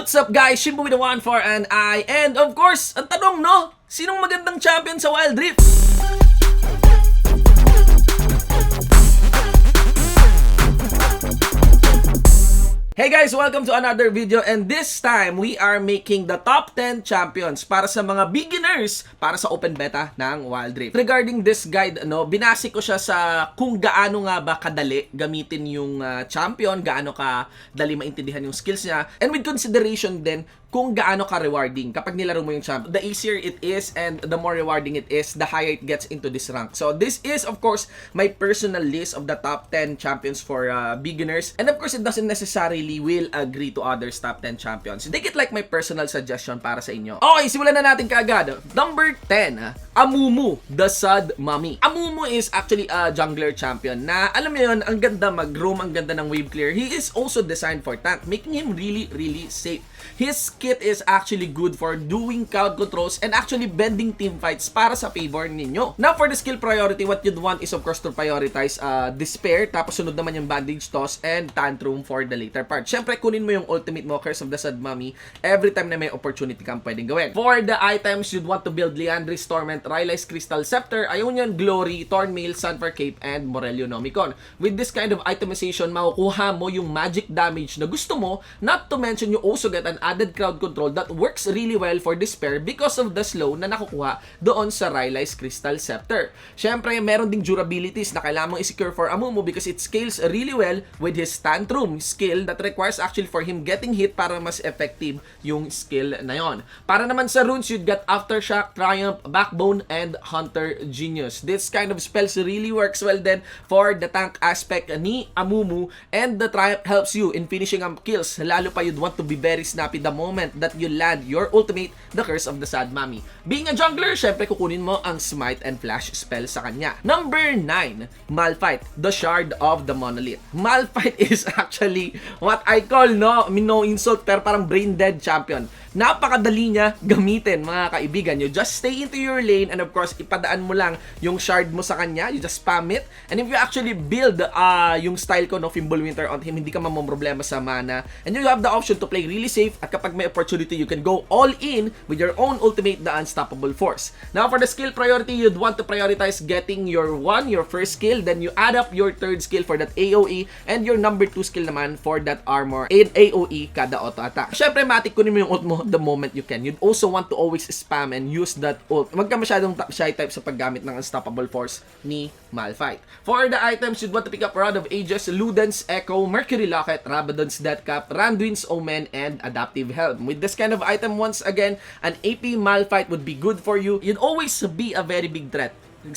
What's up guys? Shimbo with the 1 for an I. And of course, ang tanong no, sinong magandang champion sa Wild Rift? Hey guys! Welcome to another video, and this time we are making the top 10 champions para sa mga beginners para sa open beta ng Wild Rift. Regarding this guide, binase ko siya sa kung gaano nga ba kadali gamitin yung champion, gaano kadali maintindihan yung skills niya, and with consideration din kung gaano ka-rewarding kapag nilaro mo yung champion. The easier it is and the more rewarding it is, the higher it gets into this rank. So this is of course my personal list of the top 10 champions for beginners, and of course it doesn't necessarily will agree to others top 10 champions. Take it like my personal suggestion para sa inyo. Okay, simulan na natin kaagad. Number 10, Amumu, the Sad Mummy. Amumu is actually a jungler champion na alam mo yun, ang ganda mag-roam, ang ganda ng wave clear. He is also designed for tank, making him really safe. His kit is actually good for doing crowd controls and actually bending team fights para sa favor ninyo. Now for the skill priority, what you'd want is of course to prioritize Despair, tapos sunod naman yung Bandage Toss and Tantrum for the later part. Syempre kunin mo yung ultimate mo, Curse of the Sad Mummy, every time na may opportunity kang pwedeng gawin. For the items, you'd want to build Liandry's Torment, Rylai's Crystal Scepter, Ionian Glory, Thornmail, Sunfire Cape, and Morelio Nomicon. With this kind of itemization, makukuha mo yung magic damage na gusto mo, not to mention you also get an added crowd control that works really well for Despair because of the slow na nakukuha doon sa Rylai's Crystal Scepter. Syempre, meron ding durabilities na kailangan mong i-secure for Amumu because it scales really well with his Tantrum skill that requires actually for him getting hit para mas effective yung skill na yon. Para naman sa runes, you'd got Aftershock, Triumph, Backbone, and Hunter Genius. This kind of spells really works well then for the tank aspect ni Amumu, and the Triumph helps you in finishing up kills. Lalo pa you'd want to be very snappy the moment that you land your ultimate, the Curse of the Sad Mummy. Being a jungler, syempre kukunin mo ang Smite and Flash spell sa kanya. Number 9, Malphite, the Shard of the Monolith. Malphite is actually what I call, no insult, pero parang brain dead champion. Napakadali niya gamitin, mga kaibigan. You just stay into your lane and of course, ipadaan mo lang yung shard mo sa kanya. You just spam it. And if you actually build yung style ko, no, Fimbulwinter on him, hindi ka mamomroblema sa mana. And you have the option to play really safe, at kapag may opportunity, you can go all in with your own ultimate, the Unstoppable Force. Now, for the skill priority, you'd want to prioritize getting your first skill, then you add up your third skill for that AoE, and your number 2 skill naman for that armor and AoE kada auto attack. Syempre, matik kunin mo yung ult mo the moment you can. You'd also want to always spam and use that ult. Huwag ka masyadong shy type sa paggamit ng Unstoppable Force ni Malphite. For the items, you'd want to pick up Rod of Ages, Luden's Echo, Mercury Locket, Rabadon's Deathcap, Randuin's Omen, and Adaptive Helm. With this kind of item, once again, an AP Malphite would be good for you. You'd always be a very big threat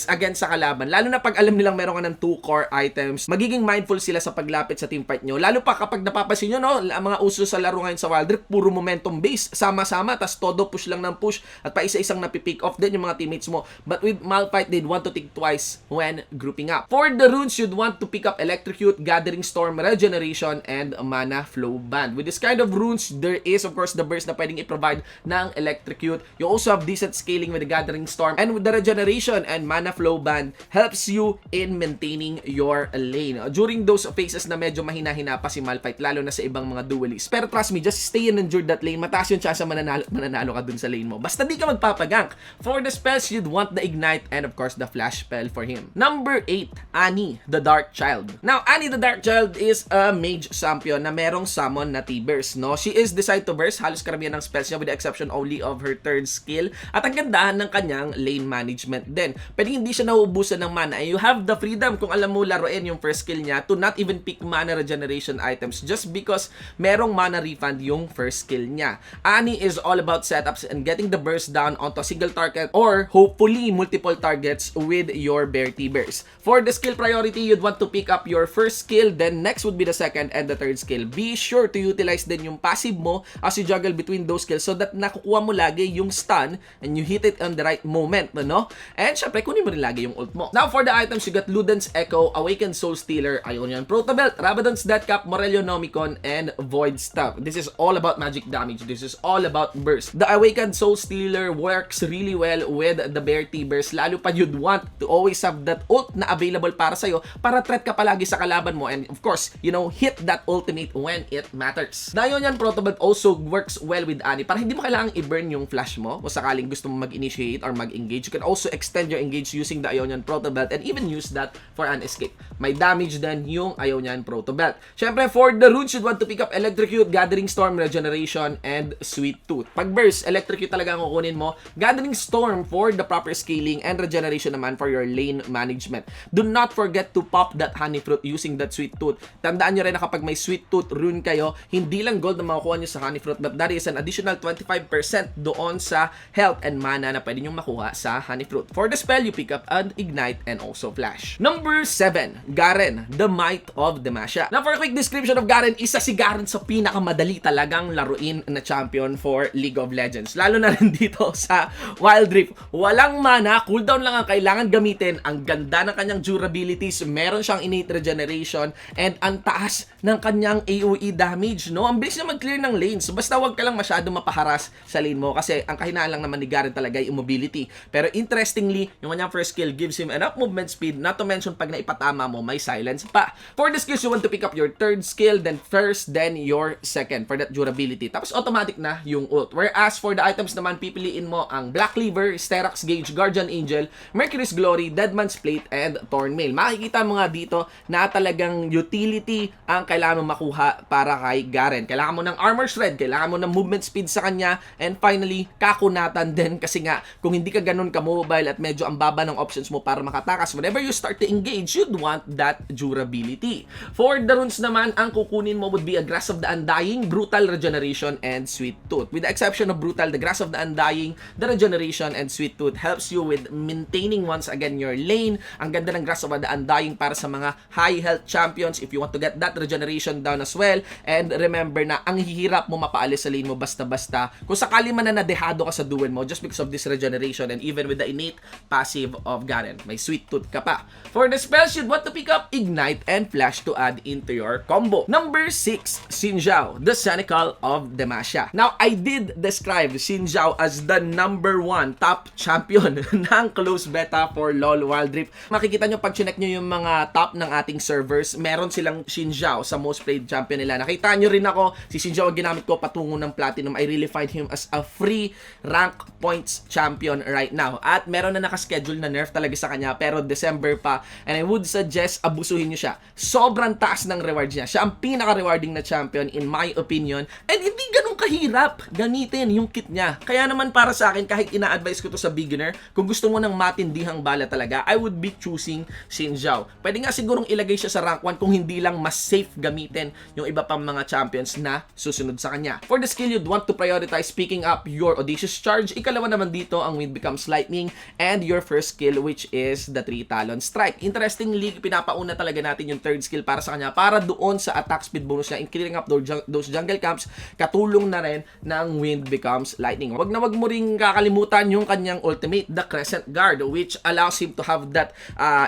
against sa kalaban. Lalo na pag alam nilang meron ka ng 2 core items, magiging mindful sila sa paglapit sa teamfight nyo. Lalo pa kapag napapansin nyo, no, ang mga uso sa laro ngayon sa Wild Rift, puro momentum base, sama-sama, tas todo push lang ng push, at pa isa-isang napipick off din yung mga teammates mo. But with Malphite, they'd want to think twice when grouping up. For the runes, you'd want to pick up Electrocute, Gathering Storm, Regeneration, and Mana Flow Band. With this kind of runes, there is of course the burst na pwedeng i-provide ng Electrocute. You also have decent scaling with the Gathering Storm, and with the Regeneration and Mana Flow Band helps you in maintaining your lane during those phases na medyo mahina-hina pa si Malphite, lalo na sa ibang mga duelists. Pero trust me, just stay and endure that lane. Mataas yung chance mananalo ka dun sa lane mo. Basta di ka magpapagank. For the spells, you'd want the Ignite and of course the Flash spell for him. Number 8, Annie, the Dark Child. Now, Annie the Dark Child is a mage champion na merong summon na T-Burst, no? She is designed to burst halos karamihan ng spells niya with the exception only of her third skill, at ang gandahan ng kanyang lane management din. Pwede hindi siya nauubusan ng mana. You have the freedom kung alam mo laruin yung first skill niya to not even pick mana regeneration items just because merong mana refund yung first skill niya. Annie is all about setups and getting the burst down onto a single target or hopefully multiple targets with your Bear T-Burst. For the skill priority, you'd want to pick up your first skill, then next would be the second and the third skill. Be sure to utilize din yung passive mo as you juggle between those skills so that nakukuha mo lagi yung stun and you hit it on the right moment, no? And syempre, kunin mo rin lagi yung ult mo. Now for the items, you got Luden's Echo, Awakened Soul Stealer, Ionian Proto Belt, Rabadon's Death Cap, Morello Nomicon, and Void Staff. This is all about magic damage. This is all about burst. The Awakened Soul Stealer works really well with the Bear T-Burst, lalo pa you'd want to always have that ult na available para sa'yo, para threat ka palagi sa kalaban mo, and of course, you know, hit that ultimate when it matters. The Ionian Proto Belt also works well with Annie, para hindi mo kailangang i-burn yung flash mo kung sakaling gusto mo mag-initiate or mag-engage. You can also extend your engage using the Ionian Proto Belt and even use that for an escape. May damage din yung Ionian Proto Belt. Syempre, for the runes, you'd want to pick up Electrocute, Gathering Storm, Regeneration, and Sweet Tooth. Pag burst, Electrocute talaga ang kukunin mo. Gathering Storm for the proper scaling, and Regeneration naman for your lane management. Do not forget to pop that Honey Fruit using that Sweet Tooth. Tandaan nyo rin na kapag may Sweet Tooth rune kayo, hindi lang gold na makukuha nyo sa Honey Fruit, but that is an additional 25% doon sa health and mana na pwede nyo makuha sa Honey Fruit. For the spell, you pick up an Ignite and also Flash. Number 7, Garen, the Might of Demacia. Now for a quick description of Garen, isa si Garen sa pinakamadali talagang laruin na champion for League of Legends. Lalo na rin dito sa Wild Rift. Walang mana, cooldown lang ang kailangan gamitin. Ang ganda ng kanyang durabilities, meron siyang innate regeneration, and ang taas ng kanyang AoE damage, no? Ang bilis niya mag-clear ng lanes. Basta wag ka lang masyado mapaharas sa lane mo kasi ang kahinaan lang naman ni Garen talaga ay immobility. Pero interestingly, yung kanyang first skill gives him enough movement speed, not to mention pag naipatama mo, may silence pa. For the skills, you want to pick up your third skill, then first, then your second for that durability. Tapos automatic na yung ult. Whereas for the items naman, pipiliin mo ang Black Cleaver, Sterak's Gauge, Guardian Angel, Mercury's Glory, Deadman's Plate, and Thornmail. Makikita mo nga dito na talagang utility ang kailangan mo makuha para kay Garen. Kailangan mo ng Armor Shred, kailangan mo ng movement speed sa kanya, and finally, kakunatan din kasi nga, kung hindi ka ganun ka-mobile at medyo ang baba ng options mo para makatakas, whenever you start to engage, you'd want that durability. For the runes naman, ang kukunin mo would be a Grass of the Undying, Brutal Regeneration, and Sweet Tooth. With the exception of Brutal, the Grass of the Undying, the Regeneration, and Sweet Tooth helps you with maintaining once again your lane. Ang ganda ng Grass of the Undying para sa mga high health champions if you want to get that regeneration down as well. And remember na ang hihirap mo mapaalis sa lane mo basta-basta kung sakali man na nadehado ka sa duel mo just because of this regeneration, and even with the innate passive of Garen, may Sweet Tooth ka pa. For the spells, you'd want to pick up Ignite and Flash to add into your combo. Number 6, Xin Zhao, the Senecal of Demacia. Now, I did describe Xin Zhao as the number 1 top champion ng close beta for LoL Wild Rift. Makikita nyo pag chinek nyo yung mga top ng ating servers, meron silang Xin Zhao sa most played champion nila. Nakita nyo rin ako, si Xin Zhao ang ginamit ko patungo ng Platinum. I really find him as a free rank points champion right now. At meron na nakaschedule na nerf talaga sa kanya, pero December pa. And I would suggest abusuhin nyo siya. Sobrang taas ng rewards niya. Siya ang pinaka-rewarding na champion in my opinion. And hindi ganun kahirap gamitin yung kit niya. Kaya naman para sa akin, kahit ina-advise ko to sa beginner, kung gusto mo ng matindihang bala talaga, I would be choosing Xin Zhao. Pwede nga sigurong ilagay siya sa rank 1 kung hindi lang mas safe gamitin yung iba pang mga champions na susunod sa kanya. For the skill, you'd want to prioritize picking up your Audacious Charge. Ikalawa naman dito ang Wind Becomes Lightning, and your first skill which is the 3 Talon Strike. Interestingly, pinapauna talaga natin yung third skill para sa kanya para doon sa attack speed bonus niya in clearing up those jungle camps, katulong na rin ng Wind Becomes Lightning. Wag na wag mo ring kakalimutan yung kanyang ultimate, the Crescent Guard, which allows him to have that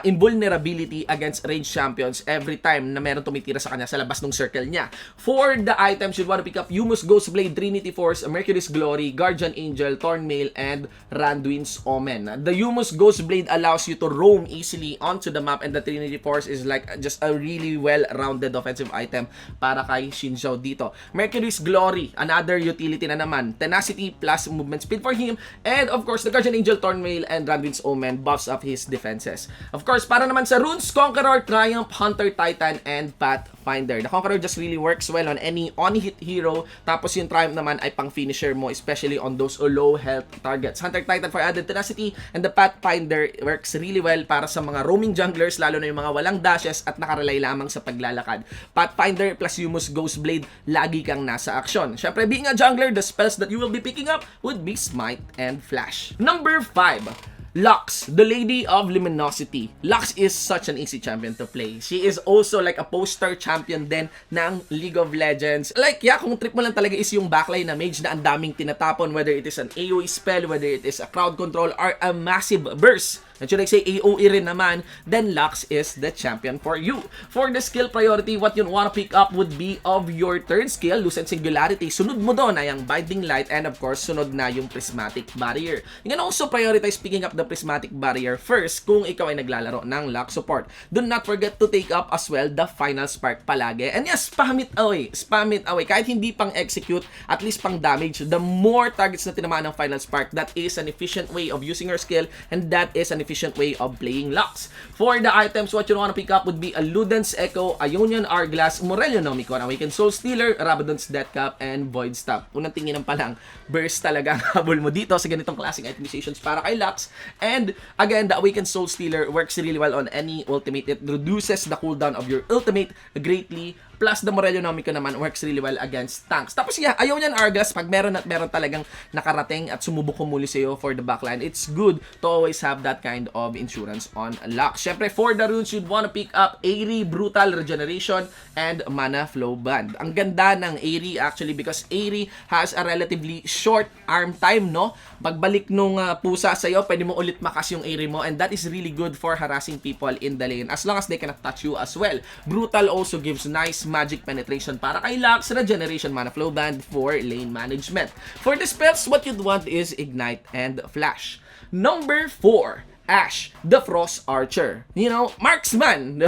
invulnerability against ranged champions every time na meron tumitira sa kanya sa labas ng circle niya. For the items, you'd want to pick up Yumus Ghostblade, Trinity Force, Mercury's Glory, Guardian Angel, Thornmail, and Randuin's Omen. The Yumus Ghostblade allows you to roam easily onto the map, and the Trinity Force is like just a really well-rounded offensive item para kay Xin Zhao dito. Mercury's Glory, another utility na naman. Tenacity plus movement speed for him, and of course, the Guardian Angel, Thornmail, and Randuin's Omen buffs up his defenses. Of course, para naman sa runes, Conqueror, Triumph, Hunter, Titan, and Pathfinder. The Conqueror just really works well on any on-hit hero, tapos yung Triumph naman ay pang-finisher mo, especially on those low health targets. Hunter, Titan for added tenacity, and the Pathfinder works really well para sa mga roaming junglers, lalo na yung mga walang dashes at nakarelay lamang sa paglalakad. Pathfinder plus Yumus Ghostblade, lagi kang nasa aksyon. Syempre, being a jungler, the spells that you will be picking up would be Smite and Flash. Number 5, Lux, the Lady of Luminosity. Lux is such an easy champion to play. She is also like a poster champion din ng League of Legends. Like, yeah, kung trip mo lang talaga is yung backline na mage na ang daming tinatapon, whether it is an AoE spell, whether it is a crowd control, or a massive burst. and should I say AOE rin naman, then Lux is the champion for you. For the skill priority, what you wanna pick up would be of your third skill, Lucent Singularity. Sunod mo doon ay ang Binding Light, and of course, sunod na yung Prismatic Barrier. You can also prioritize picking up the Prismatic Barrier first kung ikaw ay naglalaro ng Lux support. Do not forget to take up as well the Final Spark palagi. And yes, spam it away. Spam it away. Kahit hindi pang execute, at least pang damage, the more targets na tinamaan ng Final Spark, that is an efficient way of using your skill, and that is an efficient way of playing Lux. For the items, what you want to pick up would be a Luden's Echo, Ionian Hourglass, Morello Nomicon, Awakened Soul Stealer, Rabadon's Death Cap, and Void Stop. Unang tinginan pa lang, burst talaga ang habol mo dito sa ganitong klaseng itemizations para kay Lux. And again, the Awakened Soul Stealer works really well on any ultimate. It reduces the cooldown of your ultimate greatly. Plus, the Morello Nomico naman works really well against tanks. Tapos yeah, ayaw niyan Argas, pag meron at meron talagang nakarating at sumubok kumuli sa'yo for the backline, it's good to always have that kind of insurance on Lux. Syempre, for the runes, you'd wanna pick up Airy, Brutal Regeneration, and Mana Flow Band. Ang ganda ng Airy actually because Airy has a relatively short arm time, no? Pagbalik nung pusa sa'yo, pwede mo ulit makas yung Airy mo, and that is really good for harassing people in the lane as long as they cannot touch you as well. Brutal also gives nice magic penetration para kay Lux, Regeneration, Mana Flow Band for lane management. For the spells, what you'd want is Ignite and Flash. Number 4, Ashe, the Frost Archer. You know, Marksman.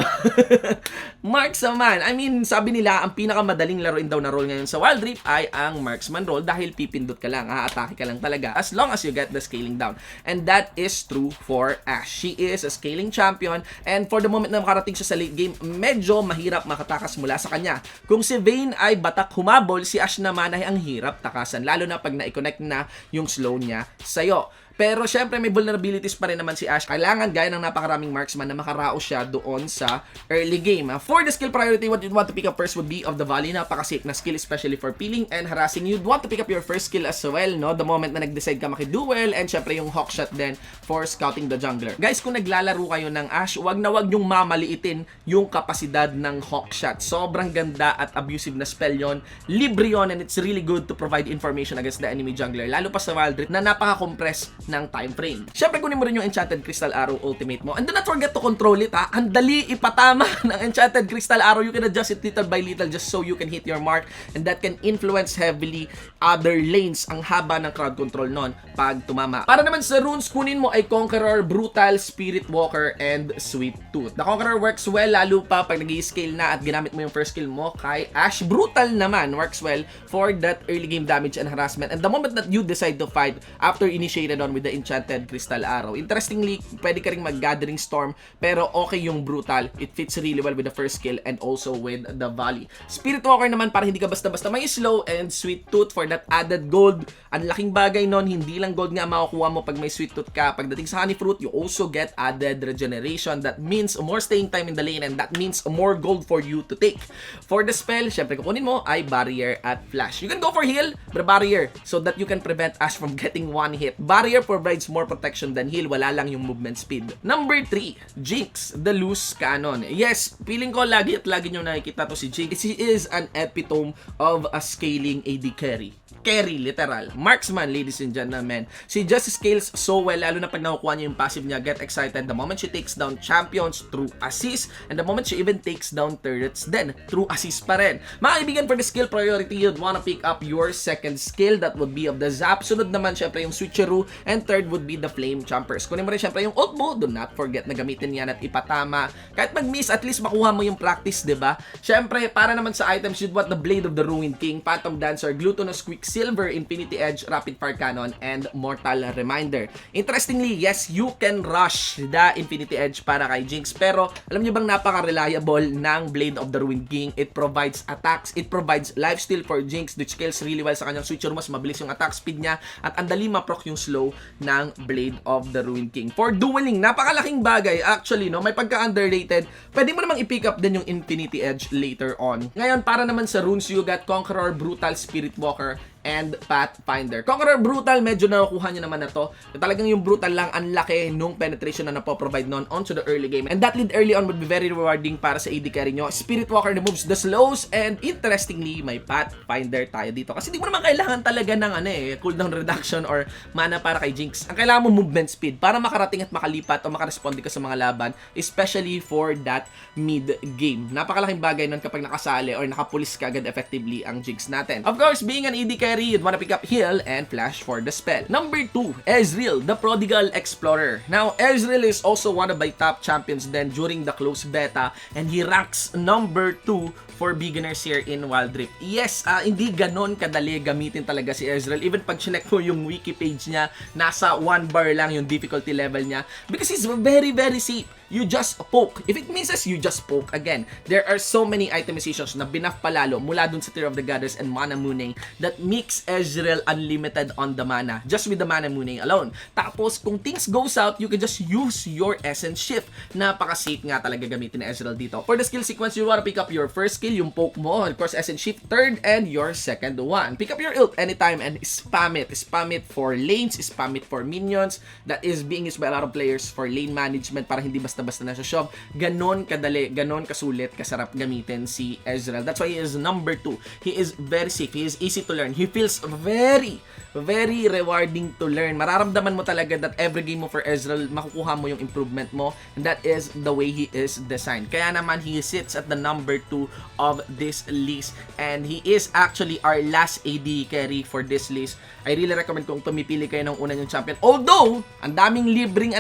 Marksman. I mean, sabi nila, ang pinakamadaling laruin daw na role ngayon sa Wild Rift ay ang Marksman role dahil pipindot ka lang, aatake ka lang talaga as long as you get the scaling down. And that is true for Ashe. She is a scaling champion, and for the moment na makarating siya sa late game, medyo mahirap makatakas mula sa kanya. Kung si Vayne ay batak humabol, si Ashe naman ay ang hirap takasan, lalo na pag na-connect na yung slow niya sa'yo. Pero syempre may vulnerabilities pa rin naman si Ashe. Kailangan gaya ng napakaraming marksman na makaraos siya doon sa early game. For the skill priority, what you'd want to pick up first would be of the Volley. Napaka-safe na skill especially for peeling and harassing. You'd want to pick up your first skill as well, no? The moment na nag-decide ka makiduel, and syempre yung Hawkshot din for scouting the jungler. Guys, kung naglalaro kayo ng Ashe, wag na wag yung mamaliitin yung kapasidad ng Hawkshot. Sobrang ganda at abusive na spell yon. Libre yon, and it's really good to provide information against the enemy jungler. Lalo pa sa Wild Rift na napaka-compress ng time frame. Syempre, kunin mo rin yung Enchanted Crystal Arrow ultimate mo. And do not forget to control it, ha. Ang dali ipatama ng Enchanted Crystal Arrow. You can adjust it little by little just so you can hit your mark, and that can influence heavily other lanes. Ang haba ng crowd control nun pag tumama. Para naman sa runes, kunin mo ay Conqueror, Brutal, Spirit Walker, and Sweet Tooth. The Conqueror works well lalo pa pag nag-i-scale na at ginamit mo yung first skill mo kay Ashe. Brutal naman works well for that early game damage and harassment. And the moment that you decide to fight after initiated on with the Enchanted Crystal Arrow, interestingly, pwede ka rin mag-Gathering Storm, pero okay yung Brutal. It fits really well with the first skill and also with the Volley. Spirit Walker naman para hindi ka basta-basta may slow, and Sweet Tooth for that added gold. Ang laking bagay nun, hindi lang gold nga makukuha mo pag may Sweet Tooth ka. Pagdating sa Honey Fruit, you also get added regeneration. That means more staying time in the lane, and that means more gold for you to take. For the spell, syempre kukunin mo ay Barrier at Flash. You can go for heal, but Barrier so that you can prevent Ashe from getting one hit. Barrier provides more protection than heal, wala lang yung movement speed. Number 3, Jinx, the Loose Cannon. Yes, feeling ko lagi at lagi nyo nakikita to si Jinx. She is an epitome of a scaling AD carry. Carry, literal. Marksman, ladies and gentlemen. She just scales so well, lalo na pag nakukuha niya yung passive niya. Get excited the moment she takes down champions through assist, and the moment she even takes down turrets then through assist pa rin. Mga kaibigan, for the skill priority, you'd wanna pick up your second skill. That would be of the Zap. Sunod naman syempre yung Switcheroo, and third would be the Flame Jumpers. Kunin mo rin syempre yung ult mo. Do not forget na gamitin yan at ipatama. Kahit mag-miss, at least makuha mo yung practice, diba? Syempre, para naman sa items, you'd want the Blade of the Ruined King, Phantom Dancer, Glutinous Quicksilver, Infinity Edge, Rapid Fire Cannon, and Mortal Reminder. Interestingly, yes, you can rush the Infinity Edge para kay Jinx, pero alam niyo bang napaka-reliable ng Blade of the Ruined King? It provides attacks, it provides lifesteal for Jinx, which scales really well sa kanyang switcher. Mas mabilis yung attack speed niya, at ang dali ma-proc yung slow ng Blade of the Ruined King. For dueling, napakalaking bagay actually, no? May pagka-underrated. Pwede mo namang i-pick up din yung Infinity Edge later on. Ngayon, para naman sa runes, you got Conqueror, Brutal, Spirit Walker, and Pathfinder. Conqueror Brutal, medyo nakukuha nyo naman na to. Talagang yung Brutal lang, ang laki nung penetration na napoprovide nun onto the early game. And that lead early on would be very rewarding para sa AD carry nyo. Spirit Walker removes the slows, and interestingly, may Pathfinder tayo dito. Kasi di mo naman kailangan talaga ng cooldown reduction or mana para kay Jinx. Ang kailangan mo movement speed para makarating at makalipat o makaresponde ka sa mga laban, especially for that mid game. Napakalaking bagay nun kapag nakasali or nakapulis ka agad effectively ang Jinx natin. Of course, being an AD carry, you'd wanna pick up heal and flash for the spell. Number 2, Ezreal, the Prodigal Explorer. Now, Ezreal is also one of my top champions then during the close beta, and he ranks number 2 for beginners here in Wild Rift. Yes, hindi ganon kadali gamitin talaga si Ezreal. Even pag chinek mo yung wiki page niya, nasa 1 bar lang yung difficulty level niya because he's very, very safe. You just poke. If it misses, you just poke again. There are so many itemizations na binuff palalo mula dun sa Tear of the Goddess and Mana Mooning that makes Ezreal unlimited on the mana, just with the Mana Mooning alone. Tapos, kung things go south, you can just use your Essence Shift. Napaka-safe nga talaga gamitin ni Ezreal dito. For the skill sequence, you wanna pick up your first skill, yung poke mo, of course, Essence Shift, third, and your second one. Pick up your ult anytime and spam it. Spam it for lanes, spam it for minions. That is being used by a lot of players for lane management para hindi basta-basta na sa shop. Ganon kadali, ganon kasulit, kasarap gamitin si Ezreal. That's why he is number 2. He is very safe. He is easy to learn. He feels very, very rewarding to learn. Mararamdaman mo talaga that every game mo for Ezreal, makukuha mo yung improvement mo. And that is the way he is designed. Kaya naman, he sits at the number 2 of this list. And he is actually our last AD carry for this list. I really recommend kung tumipili kayo ng unang yung champion. Although, ang daming libreng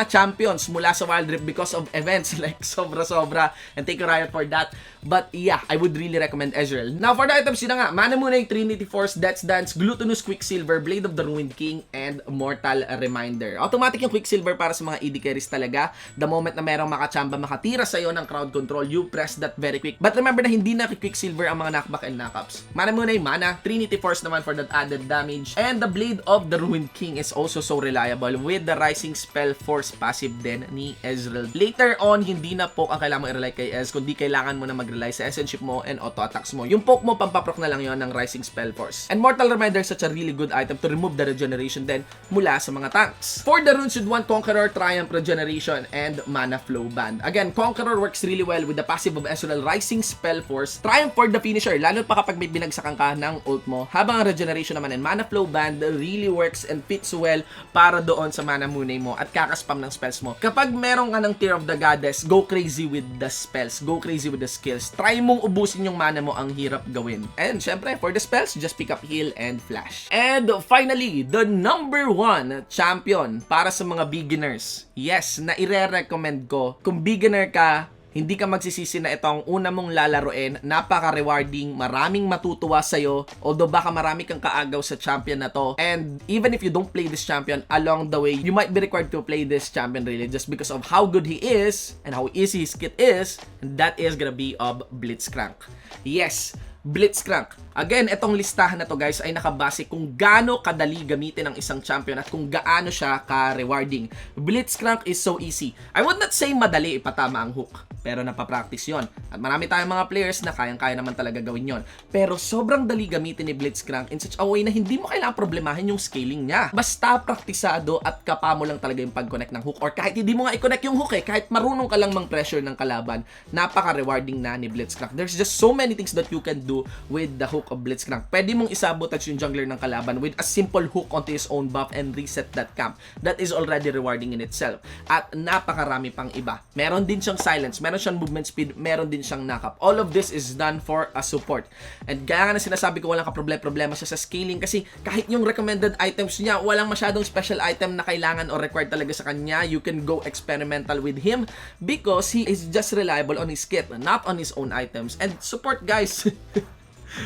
champions mula sa Wild Rift because of events like sobra-sobra, and thank you Riot for that. But yeah, I would really recommend Ezreal. Now for the items, yun na nga, Mana Mooning, Trinity Force, Death's Dance, Glutinous Quicksilver, Blade of the Ruined King, and Mortal Reminder. Automatic yung Quicksilver para sa mga AD carries talaga. The moment na merong makachamba, makatira sa'yo ng crowd control, you press that very quick. But remember na hindi na Quicksilver ang mga knockback and knockups. Mana Mooning, mana, Trinity Force naman for that added damage, and the Blade of the Ruined King is also so reliable with the Rising Spell Force passive din ni Ezreal. Later on, hindi na poke ang kailangan mo i-rely kay Ez, kundi kailangan mo na mag-rely sa Essence Shift mo and auto attacks mo. Yung poke mo, pampaproc na lang yon ng Rising Spell Force. And Mortal Reminder is such a really good item to remove the regeneration din mula sa mga tanks. For the runes, you'd want Conqueror, Triumph, Regeneration, and Mana Flow Band. Again, Conqueror works really well with the passive of Ezreal, Rising Spell Force, Triumph for the finisher, lalo pa kapag may binagsakan ka ng ult mo, habang Regeneration naman and Mana Flow Band really works and fits well para doon sa Mana Mooning mo at kakaspam ng spells mo. Kapag meron ka ng Tear of the Goddess, go crazy with the spells, go crazy with the skills. Try mong ubusin yung mana mo, ang hirap gawin. And syempre, for the spells, just pick up heal and flash. And finally, the number 1 champion para sa mga beginners. Yes, na ire-recommend ko. Kung beginner ka, hindi ka magsisisi na itong una mong lalaruin, napaka-rewarding, maraming matutuwa sa'yo, although baka marami kang kaagaw sa champion na to. And even if you don't play this champion, along the way, you might be required to play this champion really just because of how good he is and how easy his kit is, and that is gonna be of Blitzcrank. Yes, Blitzcrank. Again, itong listahan na to guys ay nakabase kung gaano kadali gamitin ang isang champion at kung gaano siya ka-rewarding. Blitzcrank is so easy. I would not say madali ipatama ang hook, pero napapractice yon. At marami tayong mga players na kayang-kaya naman talaga gawin yon. Pero sobrang dali gamitin ni Blitzcrank in such a way na hindi mo kailangang problemahin yung scaling niya. Basta praktisado at kapa mo lang talaga yung pag-connect ng hook, or kahit hindi mo nga i-connect yung hook kahit marunong ka lang mang-pressure ng kalaban, napaka-rewarding na ni Blitzcrank. There's just so many things that you can do with the hook of Blitzcrank. Pwede mong isabotage yung jungler ng kalaban with a simple hook onto his own buff and reset that camp. That is already rewarding in itself. At napakarami pang iba. Meron din siyang silence, meron siyang movement speed, meron din siyang knock-up. All of this is done for a support. And kaya nga na sinasabi ko walang problema siya sa scaling kasi kahit yung recommended items niya, walang masyadong special item na kailangan or required talaga sa kanya. You can go experimental with him because he is just reliable on his kit, not on his own items. And support guys.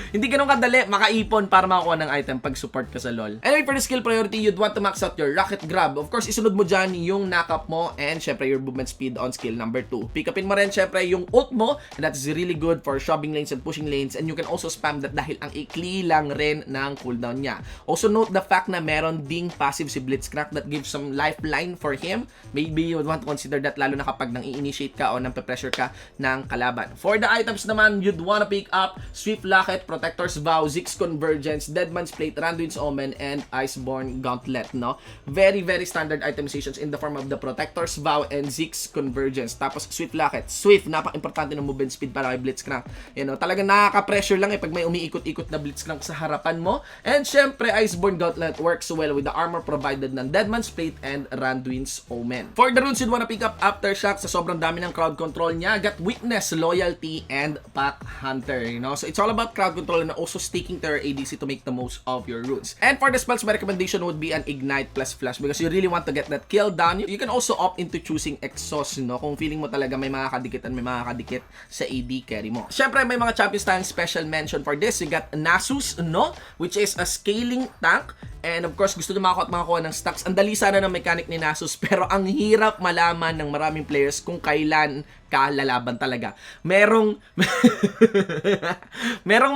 Hindi ganun kadali makaipon para makakuha ng item pag support ka sa LoL. Anyway, for the skill priority, you'd want to max out your rocket grab. Of course, isunod mo dyan yung knock-up mo and syempre your movement speed on skill number 2. Pick upin mo rin syempre yung ult mo, and that's really good for shoving lanes and pushing lanes, and you can also spam that dahil ang ikli lang rin ng cooldown niya. Also note the fact na meron ding passive si Blitzcrank that gives some lifeline for him. Maybe you would want to consider that lalo na kapag nang i-initiate ka o nang pe-pressure ka ng kalaban. For the items naman, you'd wanna pick up Swift Locket, Locket, Protector's Vow, Ziggs Convergence, Deadman's Plate, Randuin's Omen, and Iceborne Gauntlet, no? Very, very standard itemizations in the form of the Protector's Vow and Ziggs Convergence. Tapos, Swift Locket. Swift, napaka-importante ng movement speed para kay Blitzcrank. You know, talagang nakaka-pressure lang pag may umiikot-ikot na Blitzcrank sa harapan mo. And syempre, Iceborne Gauntlet works well with the armor provided ng Deadman's Plate and Randuin's Omen. For the runes you'd wanna pick up Aftershock, sa sobrang dami ng crowd control niya, got Weakness, Loyalty, and Pack Hunter, you know? So it's all about crowd control and also sticking to your ADC to make the most of your runes. And for the spells, my recommendation would be an Ignite plus Flash because you really want to get that kill down. You can also opt into choosing Exhaust, you know? Kung feeling mo talaga may makakadikit sa AD carry mo. Syempre, may mga champions tayong special mention for this. You got Nasus, no? Which is a scaling tank. And of course, gusto nyo makakuha ng stacks. Ang dali sana ng mechanic ni Nasus, pero ang hirap malaman ng maraming players kung kailan ka lalaban talaga. Merong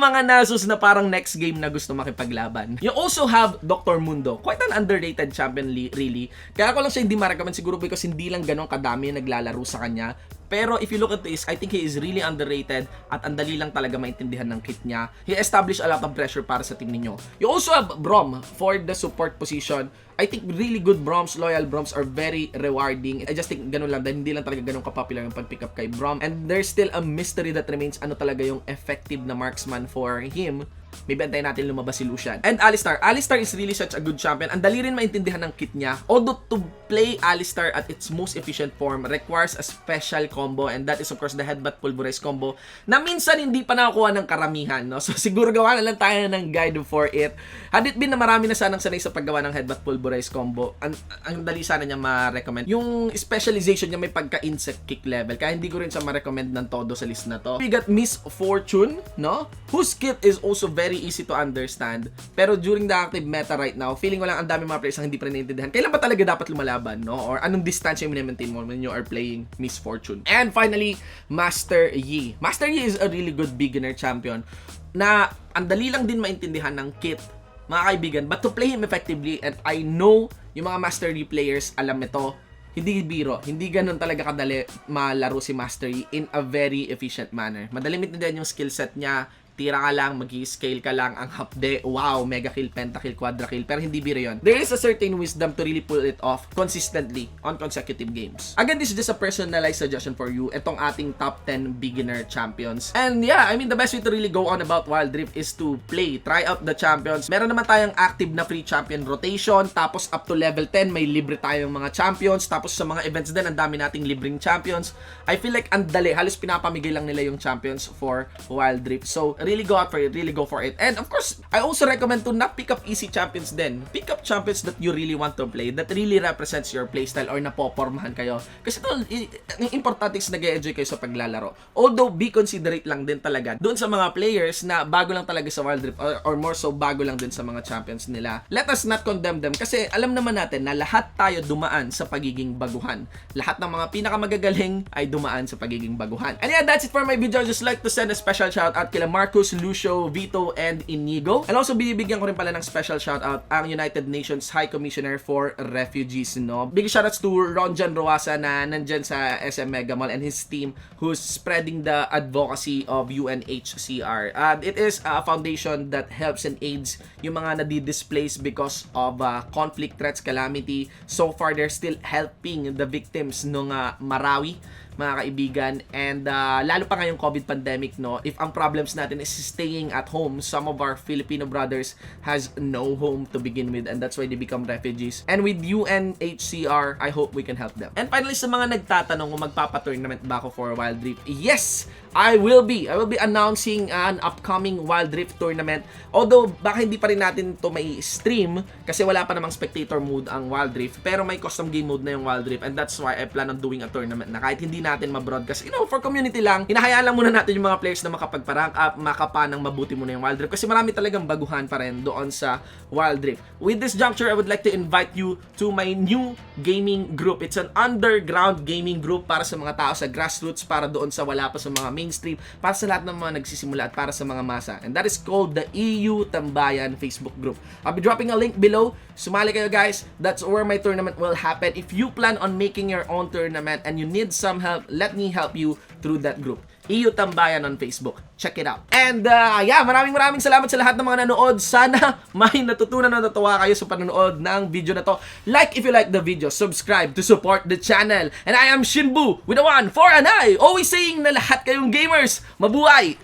mga Nasus na parang next game na gusto makipaglaban. You also have Dr. Mundo. Quite an underrated champion really. Kaya ko lang siya hindi ma-recommend siguro because hindi lang ganun kadami naglalaro sa kanya. Pero if you look at this, I think he is really underrated at ang dali lang talaga maintindihan ng kit niya. He established a lot of pressure para sa team ninyo. You also have Braum for the support position. I think really good Braums, loyal Braums are very rewarding. I just think ganun lang dahil hindi lang talaga ganun ka-popular yung pag-pick up kay Braum. And there's still a mystery that remains ano talaga yung effective na marksman for him. Maybe antayin natin lumabas si Lucian. And Alistar. Alistar is really such a good champion. Ang dali rin maintindihan ng kit niya. Although to play Alistar at its most efficient form requires a special combo, and that is of course the Headbutt Pulverize combo na minsan hindi pa nakakuha ng karamihan, no? So siguro gawa na lang tayo ng guide for it. Had it been na marami na sanang sanay sa paggawa ng Headbutt Pulverize combo, ang dali sana niya ma-recommend. Yung specialization niya may pagka-insect kick level, kaya hindi ko rin siya ma-recommend ng todo sa list na to. We got Miss Fortune, no? Whose kit is also very easy to understand. Pero during the active meta right now, feeling ko lang ang dami mga players ang hindi pa rin naiintindihan. Kailan ba talaga dapat lumalaban, no? Or anong distance yung maintain mo when you are playing Miss Fortune. And finally, Master Yi. Master Yi is a really good beginner champion na ang dali lang din maintindihan ng kit, mga kaibigan. But to play him effectively, and I know yung mga Master Yi players, alam ito, hindi biro, hindi ganun talaga kadali malaro si Master Yi in a very efficient manner. Madali maintindihan yung skill set niya. Tira ka lang, mag-scale ka lang, ang hapde, wow, mega kill, pentakill, quadra kill, pero hindi biro yun. There is a certain wisdom to really pull it off consistently on consecutive games. Again, this is just a personalized suggestion for you, itong ating top 10 beginner champions. And yeah, I mean, the best way to really go on about Wild Rift is to try out the champions. Meron naman tayong active na free champion rotation, tapos up to level 10, may libre tayong mga champions, tapos sa mga events din, ang dami nating libreng champions. I feel like ang dali, halos pinapamigay lang nila yung champions for Wild Rift. So, really go out for it, really go for it. And of course, I also recommend to not pick up easy champions din. Pick up champions that you really want to play, that really represents your playstyle or napopormahan kayo. Kasi ito, ang importante is nag-e-enjoy kayo sa paglalaro. Although, be considerate lang din talaga doon sa mga players na bago lang talaga sa Wild Rift or more so bago lang din sa mga champions nila. Let us not condemn them kasi alam naman natin na lahat tayo dumaan sa pagiging baguhan. Lahat ng mga pinakamagagaling ay dumaan sa pagiging baguhan. And yeah, that's it for my video. I'd just like to send a special shout out kila Marcus, Lucio, Vito, and Inigo. And also, binibigyan ko rin pala ng special shoutout ang United Nations High Commissioner for Refugees, no? Big shoutouts to Ronjan Roasa na nandyan sa SM Mega Mall and his team who's spreading the advocacy of UNHCR. It is a foundation that helps and aids yung mga nadi-displaced because of conflict, threats, calamity. So far, they're still helping the victims nung Marawi, mga kaibigan, and lalo pa ngayong COVID pandemic, no? If ang problems natin is staying at home, some of our Filipino brothers has no home to begin with, and that's why they become refugees. And with UNHCR, I hope we can help them. And finally, sa mga nagtatanong kung magpapa-tournament ba ako for Wild Rift, yes! I will be announcing an upcoming Wild Rift tournament. Although, baka hindi pa rin natin to may stream kasi wala pa namang spectator mode ang Wild Rift. Pero may custom game mode na yung Wild Rift, and that's why I plan on doing a tournament na kahit hindi natin ma-broadcast. You know, for community lang, hinahayaan lang muna natin yung mga players na makapagpa-rank up, makapanang mabuti muna yung Wild Rift. Kasi marami talagang baguhan pa rin doon sa Wild Rift. With this juncture, I would like to invite you to my new gaming group. It's an underground gaming group para sa mga tao sa grassroots, para doon sa wala pa sa mga mainstream, para sa lahat ng mga nagsisimula at para sa mga masa. And that is called the EU Tambayan Facebook group. I'll be dropping a link below. Sumali kayo, guys. That's where my tournament will happen. If you plan on making your own tournament and you need some help, let me help you through that group. EU Tambayan on Facebook. Check it out. And yeah, maraming salamat sa lahat ng mga nanood. Sana may natutunan na natuwa kayo sa panonood ng video na to. Like if you like the video, subscribe to support the channel. And I am Shinbu with a 1 for an eye. Always saying na lahat kayong gamers, mabuhay!